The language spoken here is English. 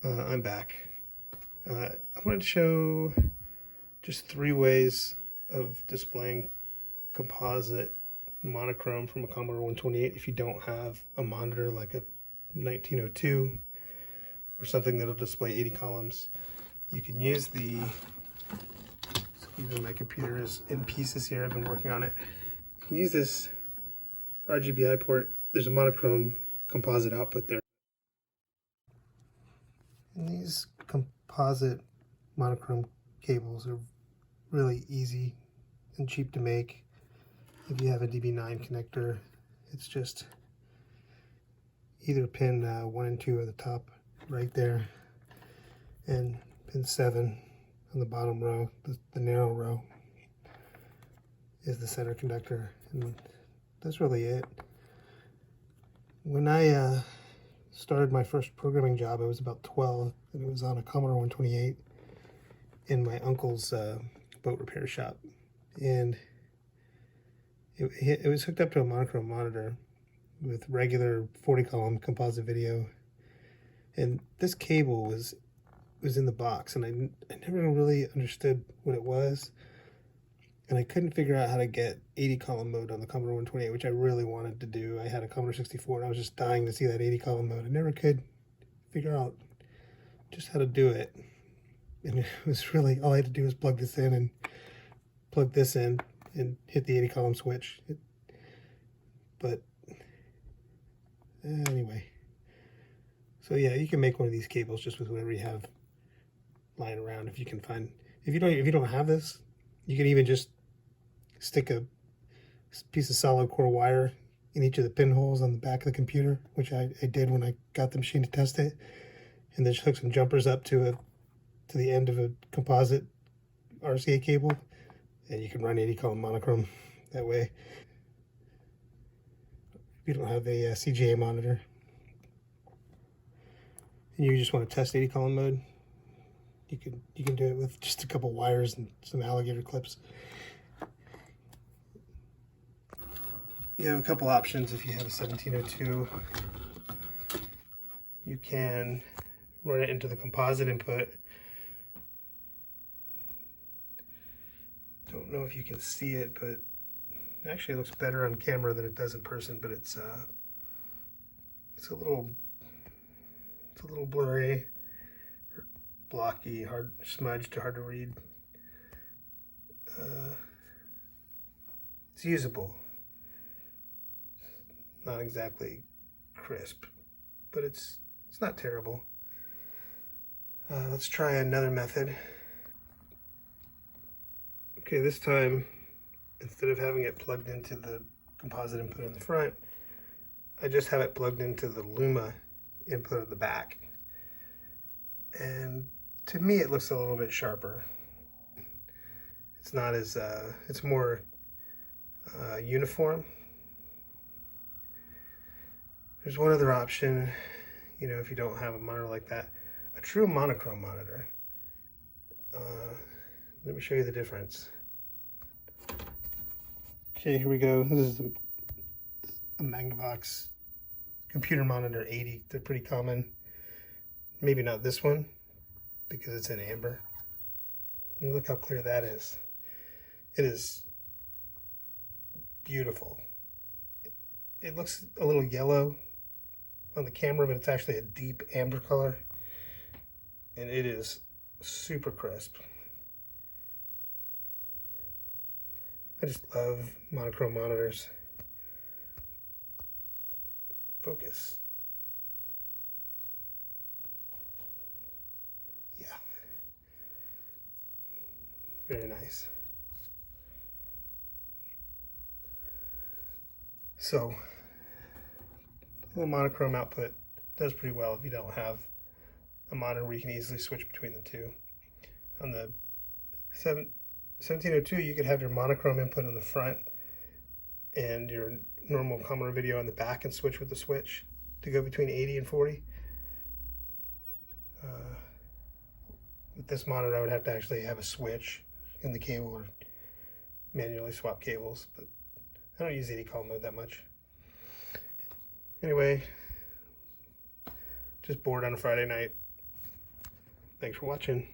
I'm back. I wanted to show just 3 ways of displaying composite monochrome from a Commodore 128 if you don't have a monitor like a 1902 or something that'll display 80 columns. You can use the, even my computer is in pieces here, I've been working on it. You can use this RGBI port. There's a monochrome composite output there. And these composite monochrome cables are really easy and cheap to make. If you have a DB9 connector, it's just either pin 1 and 2 at the top right there, and pin 7 on the bottom row, the narrow row, is the center conductor, and that's really it. When I started my first programming job, I was about 12, and it was on a Commodore 128 in my uncle's boat repair shop, and it was hooked up to a monochrome monitor with regular 40 column composite video, and this cable was in the box, and I never really understood what it was, and I couldn't figure out how to get 80 column mode on the Commodore 128, which I really wanted to do. I had a Commodore 64 and I was just dying to see that 80 column mode. I never could figure out just how to do it, and it was really, all I had to do was plug this in and plug this in and hit the 80 column switch. But anyway, so yeah, you can make one of these cables just with whatever you have lying around. If you can find, if you don't have this, you can even just stick a piece of solid core wire in each of the pinholes on the back of the computer, which I did when I got the machine to test it, and then just hook some jumpers up to the end of a composite RCA cable, and you can run 80 column monochrome that way. If you don't have a CGA monitor and you just want to test 80 column mode, you can do it with just a couple wires and some alligator clips. You have a couple options. If you have a 1702, you can run it into the composite input. Don't know if you can see it, but actually it looks better on camera than it does in person, but it's a little blurry, blocky, hard, smudged, hard to read. It's usable. Not exactly crisp, but it's not terrible. Let's try another method. Okay, this time, instead of having it plugged into the composite input in the front, I just have it plugged into the Luma input at the back. And to me, it looks a little bit sharper. It's not as, it's more uniform. There's one other option, you know, if you don't have a monitor like that, a true monochrome monitor. Let me show you the difference. Okay, here we go. This is a Magnavox computer monitor 80. They're pretty common. Maybe not this one, because it's in amber. And look how clear that is. It is beautiful. It looks a little yellow on the camera, but it's actually a deep amber color, and it is super crisp. I just love monochrome monitors. Focus. Yeah. Very nice. So, the little monochrome output does pretty well if you don't have a monitor where you can easily switch between the two. On the 1702, you could have your monochrome input on the front and your normal Commodore video on the back and switch with the switch to go between 80 and 40. With this monitor, I would have to actually have a switch in the cable or manually swap cables, but I don't use 80 column mode that much. Anyway, just bored on a Friday night. Thanks for watching.